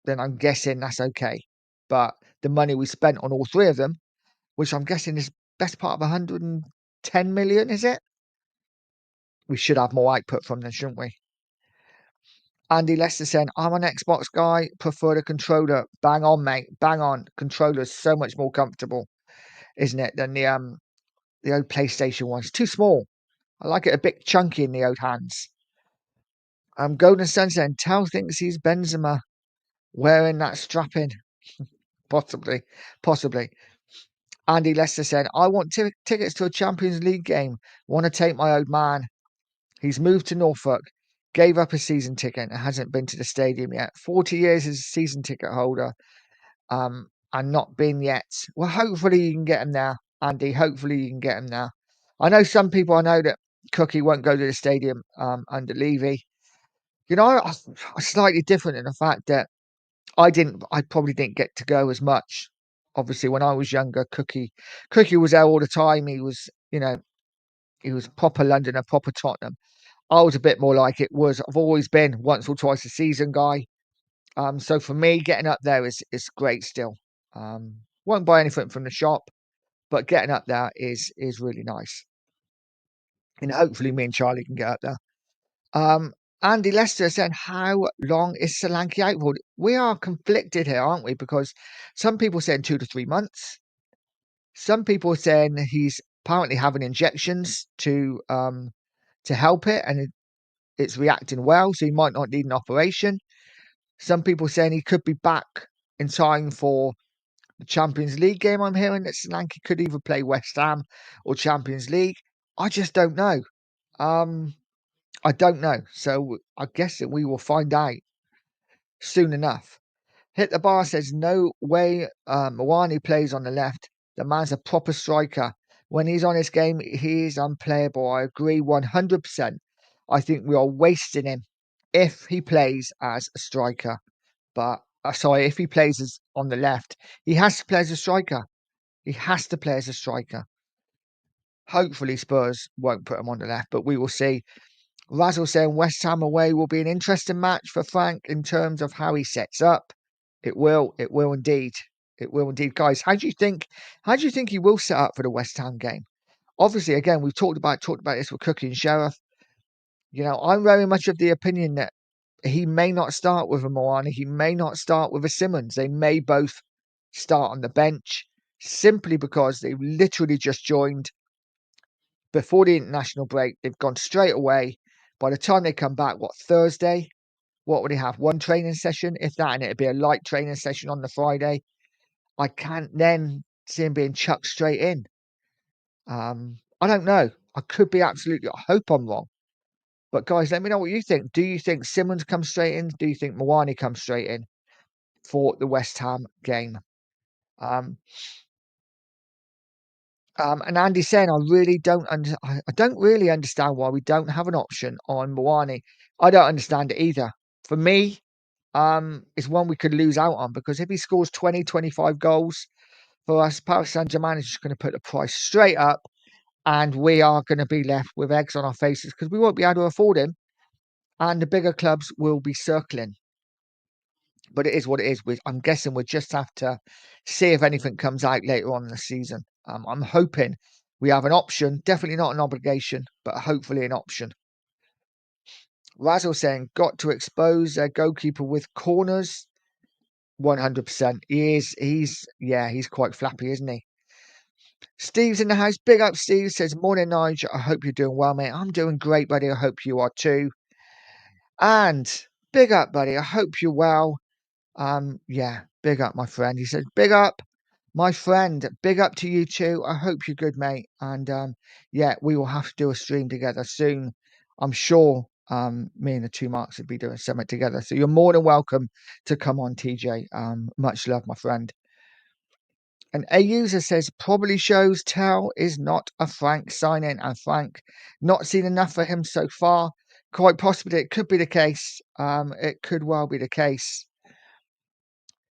then I'm guessing that's okay. But the money we spent on all three of them, which I'm guessing is best part of 110 million, is it? We should have more output from them, shouldn't we? Andy Lester saying, I'm an Xbox guy, prefer the controller. Bang on, mate. Bang on. Controller's so much more comfortable, isn't it, than the old PlayStation one. It's too small. I like it a bit chunky in the old hands. Golden Sun saying, Tell thinks he's Benzema wearing that strap in. Possibly. Possibly. Andy Lester said, I want tickets to a Champions League game. Want to take my old man. He's moved to Norfolk, gave up a season ticket and hasn't been to the stadium yet. 40 years as a season ticket holder and not been yet. Well, hopefully you can get him there, Andy. Hopefully you can get him there. I know some people, I know that Cookie won't go to the stadium under Levy. I'm slightly different in the fact that I probably didn't get to go as much. Obviously, when I was younger, Cookie was there all the time. He was proper Londoner, proper Tottenham. I was a bit more like it was. I've always been once or twice a season guy. So for me, getting up there is great still. Won't buy anything from the shop, but getting up there is really nice. And hopefully me and Charlie can get up there. Um, Andy Lester said, how long is Solanke out for? We are conflicted here, aren't we? Because some people saying 2 to 3 months. Some people are saying he's apparently having injections to help it, and it's reacting well, so he might not need an operation. Some people saying he could be back in time for the Champions League game. I'm hearing that Solanke could either play West Ham or Champions League. I just don't know. I don't know. So I guess that we will find out soon enough. Hit the bar says no way Mawani plays on the left. The man's a proper striker. When he's on his game, he is unplayable. I agree 100%. I think we are wasting him if he plays as a striker. But sorry, if he plays as on the left, he has to play as a striker. He has to play as a striker. Hopefully Spurs won't put him on the left, but we will see. Razzle saying West Ham away will be an interesting match for Frank in terms of how he sets up. It will indeed. It will indeed. Guys, how do you think he will set up for the West Ham game? Obviously, again, we've talked about this with Cookie and Sheriff. I'm very much of the opinion that he may not start with a Moana. He may not start with a Simmons. They may both start on the bench simply because they've literally just joined before the international break. They've gone straight away. By the time they come back, Thursday? What would he have? One training session, if that, and it'd be a light training session on the Friday. I can't then see him being chucked straight in. I don't know. I could be absolutely. I hope I'm wrong. But guys, let me know what you think. Do you think Simmons comes straight in? Do you think Mawani comes straight in for the West Ham game? Um, And Andy saying, I don't really understand why we don't have an option on Moani. I don't understand it either. For me, it's one we could lose out on, because if he scores 20, 25 goals for us, Paris Saint-Germain is just going to put the price straight up, and we are going to be left with eggs on our faces because we won't be able to afford him, and the bigger clubs will be circling. But it is what it is. I'm guessing we'll just have to see if anything comes out later on in the season. I'm hoping we have an option, definitely not an obligation, but hopefully an option. Razzle saying, got to expose their goalkeeper with corners. 100%. He's quite flappy, isn't he? Steve's in the house. Big up, Steve. Says, morning, Nigel. I hope you're doing well, mate. I'm doing great, buddy. I hope you are too. And big up, buddy. I hope you're well. Yeah, big up, my friend. He says, big up, my friend. Big up to you too. I hope you're good, mate. And yeah, we will have to do a stream together soon. I'm sure me and the two Marks will be doing something together. So you're more than welcome to come on, TJ. Much love, my friend. And a user says, probably shows Tell is not a Frank sign-in, and Frank not seen enough for him so far. Quite possibly it could be the case. It could well be the case.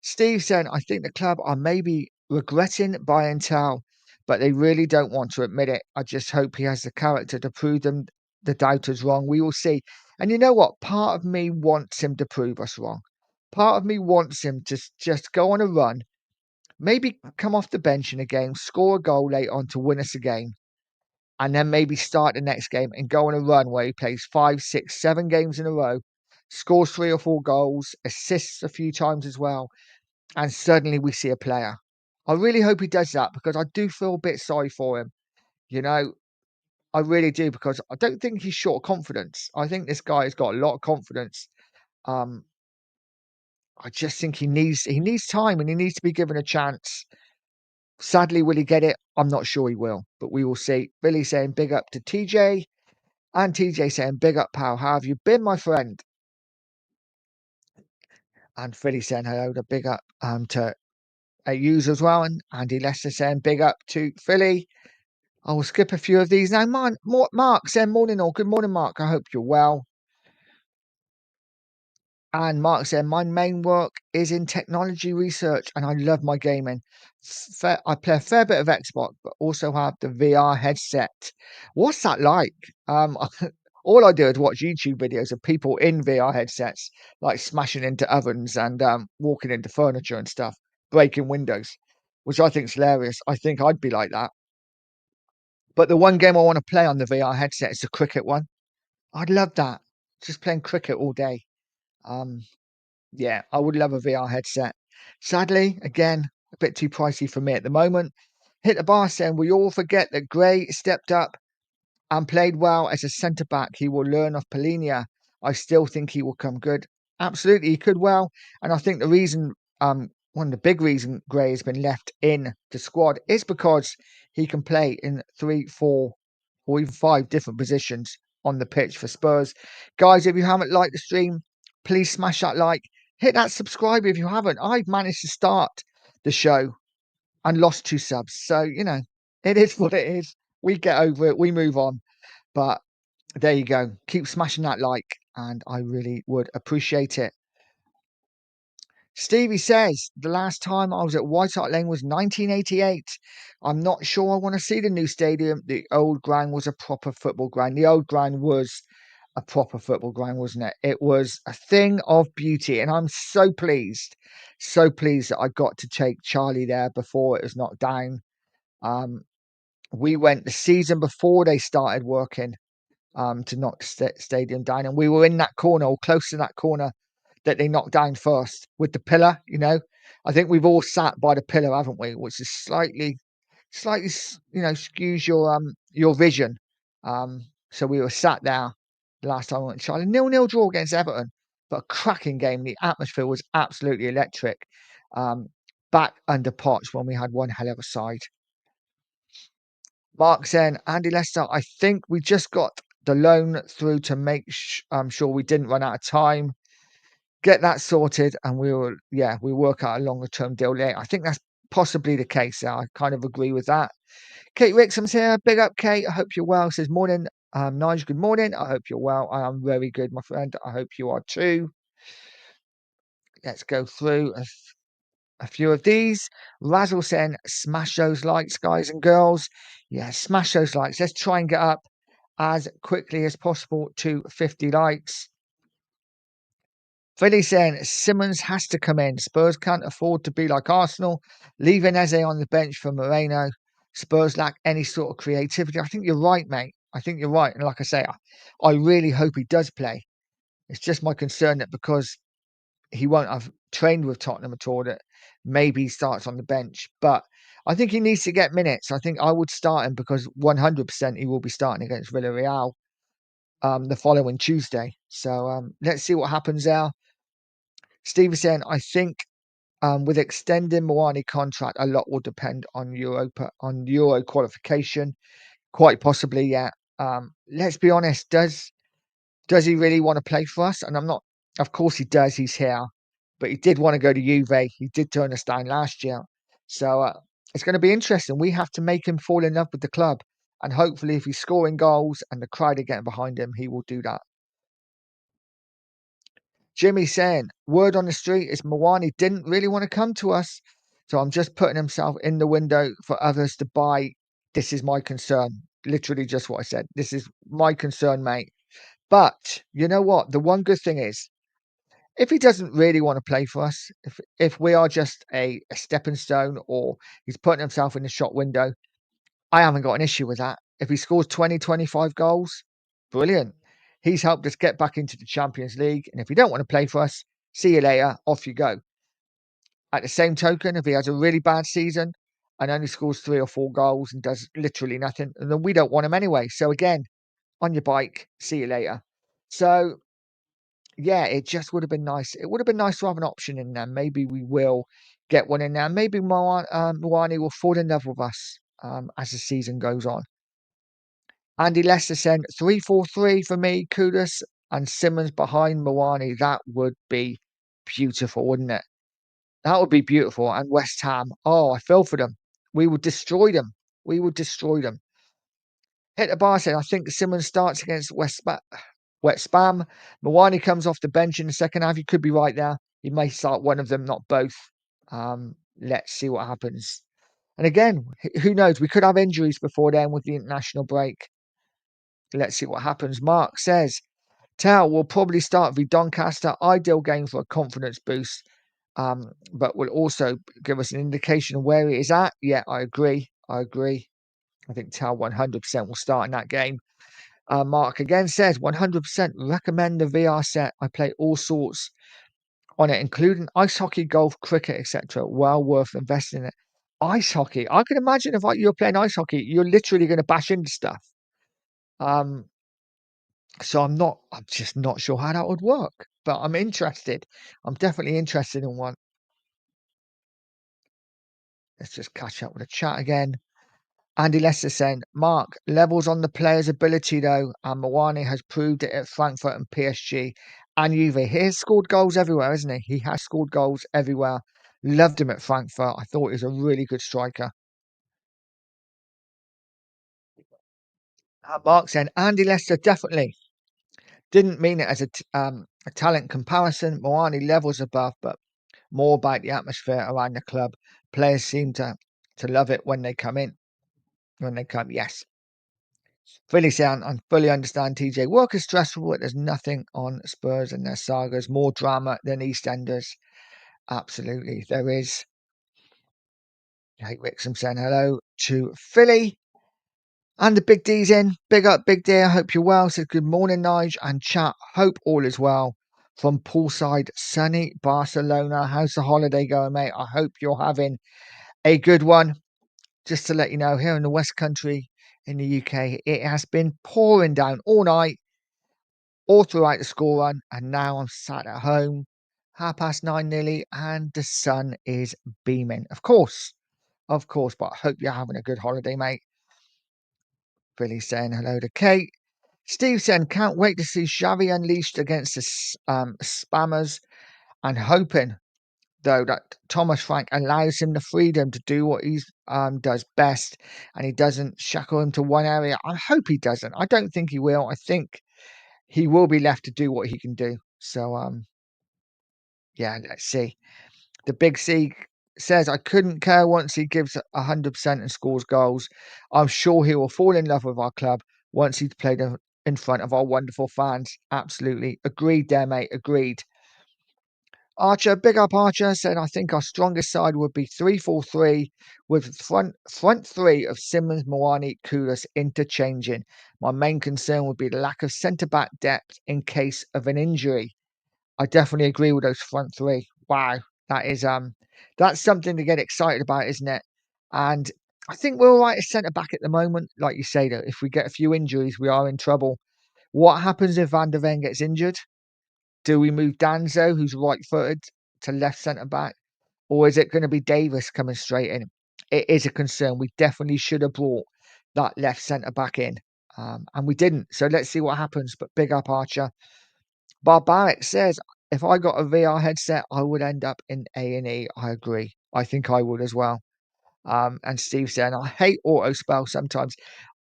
Steve said, I think the club are maybe regretting buying Tell, but they really don't want to admit it. I just hope he has the character to prove them the doubters wrong. We will see. And you know what? Part of me wants him to prove us wrong. Part of me wants him to just go on a run, maybe come off the bench in a game, score a goal late on to win us a game, and then maybe start the next game and go on a run where he plays 5, 6, 7 games in a row, scores 3 or 4 goals, assists a few times as well, and suddenly we see a player. I really hope he does that, because I do feel a bit sorry for him. You know, I really do, because I don't think he's short of confidence. I think this guy has got a lot of confidence. Um, I just think he needs time, and he needs to be given a chance. Sadly, will he get it? I'm not sure he will, but we will see. Billy saying big up to TJ, and TJ saying big up, pal. How have you been, my friend? And Philly saying hello to big up to user as well, and Andy Lester saying big up to Philly. I will skip a few of these now. Mark saying morning, or good morning, Mark. I hope you're well. And Mark said, my main work is in technology research, and I love my gaming. I play a fair bit of Xbox, but also have the VR headset. What's that like? All I do is watch YouTube videos of people in VR headsets, like smashing into ovens and walking into furniture and stuff, breaking windows, which I think is hilarious. I think I'd be like that. But the one game I want to play on the VR headset is the cricket one. I'd love that. Just playing cricket all day. Um, Yeah, I would love a VR headset. Sadly, again, a bit too pricey for me at the moment. Hit the bar saying, we all forget that Gray stepped up and played well as a centre back. He will learn off Polinia. I still think he will come good. Absolutely, he could well. And I think the reason, one of the big reasons Gray has been left in the squad is because he can play in 3, 4, or even 5 different positions on the pitch for Spurs. Guys, if you haven't liked the stream, please smash that like. Hit that subscribe if you haven't. I've managed to start the show and lost 2 subs. So, it is what it is. We get over it. We move on. But there you go. Keep smashing that like, and I really would appreciate it. Stevie says, the last time I was at White Hart Lane was 1988. I'm not sure I want to see the new stadium. The old ground was a proper football ground. The old ground was a proper football ground, wasn't it? It was a thing of beauty. And I'm so pleased that I got to take Charlie there before it was knocked down. We went the season before they started working to knock the stadium down. And we were in that corner, or close to that corner, that they knocked down first with the pillar. I think we've all sat by the pillar, haven't we? Which is slightly, skews your vision. So we were sat there last time I went to Charlie. 0-0 draw against Everton, but a cracking game. The atmosphere was absolutely electric. Back under Potts when we had one hell of a side. Mark saying, Andy Lester, I think we just got the loan through to make sure we didn't run out of time. Get that sorted, and we work out a longer term deal later. I think that's possibly the case. I kind of agree with that. Kate Rixham's here. Big up, Kate. I hope you're well. Says morning. Nigel, good morning. I hope you're well. I am very good, my friend. I hope you are too. Let's go through a few of these. Razzle saying, smash those likes, guys and girls. Yeah, smash those likes. Let's try and get up as quickly as possible to 50 likes. Freddie saying, Simmons has to come in. Spurs can't afford to be like Arsenal. Leaving Eze on the bench for Moreno. Spurs lack any sort of creativity. I think you're right, mate. I think you're right. And like I say, I really hope he does play. It's just my concern that because he won't have trained with Tottenham at all, that maybe he starts on the bench. But I think he needs to get minutes. I think I would start him because 100% he will be starting against Villarreal the following Tuesday. So let's see what happens there. Steve is saying, I think with extending Moani contract, a lot will depend on Euro qualification. Quite possibly, yeah. Let's be honest, does he really want to play for us? And I'm not, of course he does, he's here. But he did want to go to Juve. He did turn us down last year. So it's going to be interesting. We have to make him fall in love with the club. And hopefully if he's scoring goals and the crowd are getting behind him, he will do that. Jimmy saying, word on the street is Mawani didn't really want to come to us. So I'm just putting himself in the window for others to buy. This is my concern. Literally just what I said. This is my concern, mate. But you know what? The one good thing is, if he doesn't really want to play for us, if we are just a stepping stone or he's putting himself in the shot window, I haven't got an issue with that. If he scores 20, 25 goals, brilliant. He's helped us get back into the Champions League. And if you don't want to play for us, see you later, off you go. At the same token, if he has a really bad season and only scores 3 or 4 goals and does literally nothing, then we don't want him anyway. So again, on your bike, see you later. So yeah, it just would have been nice. It would have been nice to have an option in there. Maybe we will get one in there. Maybe Moani will fall in love with us as the season goes on. Andy Lester sent 3-4-3 for me, Kudus and Simmons behind Moani. That would be beautiful, wouldn't it? That would be beautiful. And West Ham. Oh, I feel for them. We would destroy them. We would destroy them. Hit the bar said, I think Simmons starts against Wet Spam. Mawani comes off the bench in the second half. You could be right there. He may start one of them, not both. Let's see what happens. And again, who knows? We could have injuries before then with the international break. Let's see what happens. Mark says, Tao will probably start v Doncaster. Ideal game for a confidence boost, but will also give us an indication of where he is at. Yeah, I agree. I think Tao 100% will start in that game. Mark again says 100% recommend the VR set. I play all sorts on it, including ice hockey, golf, cricket, etc. Well worth investing in it. Ice hockey. I can imagine if you're playing ice hockey, you're literally going to bash into stuff. So I'm just not sure how that would work, but I'm interested. I'm definitely interested in one. Let's just catch up with the chat again. Andy Lester saying, Mark, levels on the player's ability though, and Mawani has proved it at Frankfurt and PSG and Juve. He has scored goals everywhere, isn't he? He has scored goals everywhere. Loved him at Frankfurt. I thought he was a really good striker. Mark saying, Andy Lester definitely didn't mean it as a talent comparison. Mawani levels above, but more about the atmosphere around the club. Players seem to love it when they come in. When they come, yes. Fully sound and fully understand TJ. Work is stressful, but there's nothing on Spurs and their sagas. More drama than EastEnders. Absolutely, there is. Kate Wixham saying hello to Philly. And the Big D's in. Big up, Big D. I hope you're well. Says good morning, Nige and chat. Hope all is well. From poolside, sunny Barcelona. How's the holiday going, mate? I hope you're having a good one. Just to let you know, here in the West Country in the UK, it has been pouring down all night, all throughout the school run, and now I'm sat at home, 9:30 nearly, and the sun is beaming. Of course, but I hope you're having a good holiday, mate. Billy saying hello to Kate. Steve saying, can't wait to see Xavi unleashed against the spammers and hoping though, that Thomas Frank allows him the freedom to do what he does best, and he doesn't shackle him to one area. I hope he doesn't. I don't think he will. I think he will be left to do what he can do. So yeah, let's see. The Big C says, I couldn't care once he gives 100% and scores goals. I'm sure he will fall in love with our club once he's played in front of our wonderful fans. Absolutely. Agreed there, mate. Agreed. Archer, big up Archer, said, I think our strongest side would be 3-4-3 with front three of Simmons, Moani, Koulis interchanging. My main concern would be the lack of centre-back depth in case of an injury. I definitely agree with those front three. Wow, that is that's something to get excited about, isn't it? And I think we're all right at centre back at the moment. Like you say, though, if we get a few injuries, we are in trouble. What happens if Van der Ven gets injured? Do we move Danzo, who's right-footed, to left centre back, or is it going to be Davis coming straight in? It is a concern. We definitely should have brought that left centre back in, and we didn't. So let's see what happens. But big up Archer. Barbaric says, if I got a VR headset, I would end up in A&E. I agree. I think I would as well. And Steve saying, I hate auto spell sometimes.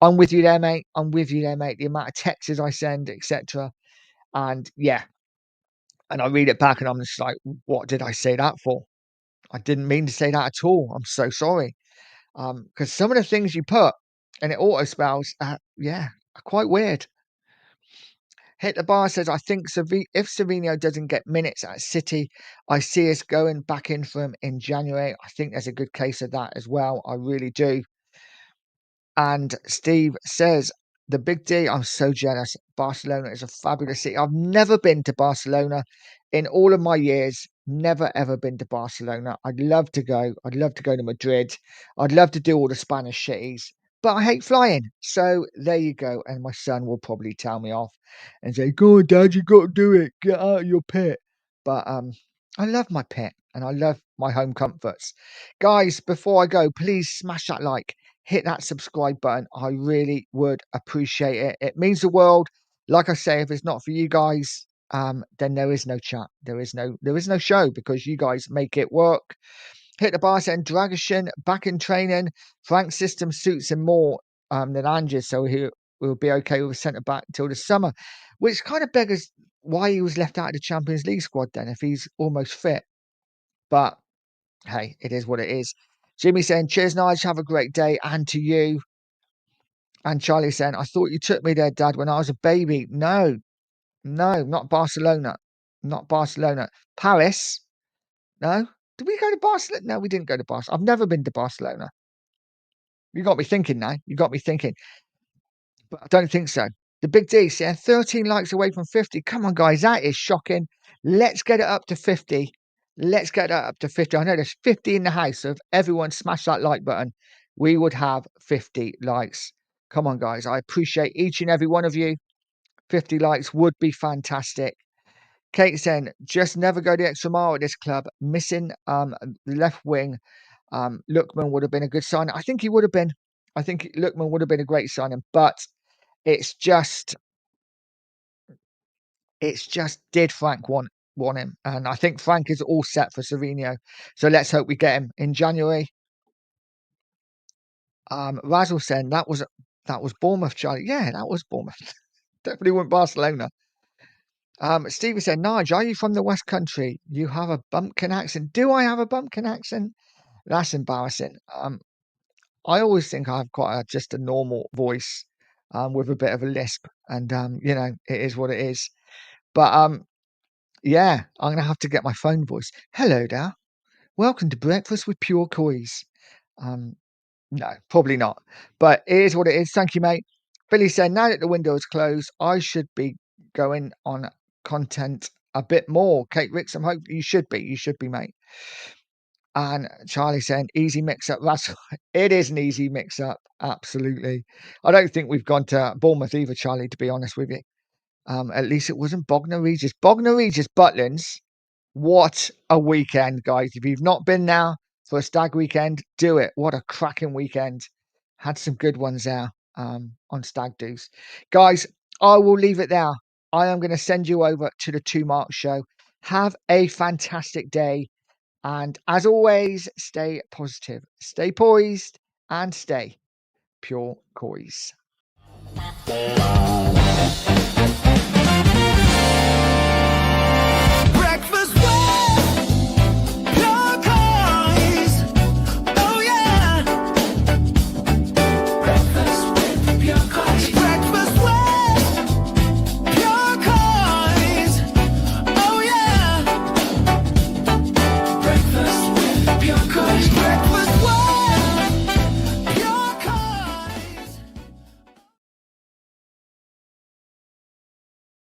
I'm with you there, mate. I'm with you there, mate. The amount of texts I send, etc. And yeah, and I read it back and I'm just like, what did I say that for? I didn't mean to say that at all. I'm so sorry. Because some of the things you put and it auto spells, yeah, are quite weird. Hit the bar says, I think if Savinho doesn't get minutes at City, I see us going back in for him in January. I think there's a good case of that as well. I really do. And Steve says, the Big D, I'm so jealous. Barcelona is a fabulous city. I've never been to Barcelona in all of my years. Never, ever been to Barcelona. I'd love to go. I'd love to go to Madrid. I'd love to do all the Spanish cities. But I hate flying. So there you go. And my son will probably tell me off and say, go on, Dad, you got to do it. Get out of your pit. But I love my pit and I love my home comforts. Guys, before I go, please smash that like. Hit that subscribe button. I really would appreciate it. It means the world. Like I say, if it's not for you guys, then there is no chat. There is no show because you guys make it work. Hit the bar saying Dragashin back in training. Frank's system suits him more than Ange's, so he will be okay with a centre back until the summer. Which kind of beggars why he was left out of the Champions League squad then, if he's almost fit. But hey, it is what it is. Jimmy saying, cheers, Nige, have a great day, and to you. And Charlie saying, I thought you took me there, Dad, when I was a baby. No, not Barcelona. Not Barcelona. Paris. No. Did we go to Barcelona? No, we didn't go to Barcelona. I've never been to Barcelona. You got me thinking now. You got me thinking. But I don't think so. The Big D saying 13 likes away from 50. Come on, guys. That is shocking. Let's get it up to 50. Let's get that up to 50. I know there's 50 in the house. So if everyone smashed that like button, we would have 50 likes. Come on, guys. I appreciate each and every one of you. 50 likes would be fantastic. Kate saying, just never go the extra mile at this club. Missing left wing. Lookman would have been a good sign. I think he would have been. I think Lookman would have been a great signing. But it's just did Frank want him? And I think Frank is all set for Savinho. So let's hope we get him in January. Razzle saying that was Bournemouth, Charlie. Yeah, that was Bournemouth. Definitely wasn't Barcelona. Stevie said, Nige, are you from the West Country? You have a bumpkin accent. Do I have a bumpkin accent? That's embarrassing. I always think I have quite just a normal voice with a bit of a lisp. And, it is what it is. But, yeah, I'm going to have to get my phone voice. Hello there. Welcome to Breakfast with Pure Coys. No, probably not. But it is what it is. Thank you, mate. Billy said, now that the window is closed, I should be going on content a bit more. Kate Ricks, I'm hoping you should be. You should be, mate. And Charlie saying, easy mix up. It is an easy mix up. Absolutely. I don't think we've gone to Bournemouth either, Charlie, to be honest with you. At least it wasn't Bognor Regis. Bognor Regis Butlins. What a weekend, guys. If you've not been now for a stag weekend, do it. What a cracking weekend. Had some good ones there on stag do's. Guys, I will leave it there. I am going to send you over to the 2 Mark show. Have a fantastic day. And as always, stay positive, stay poised, and stay pure Coys.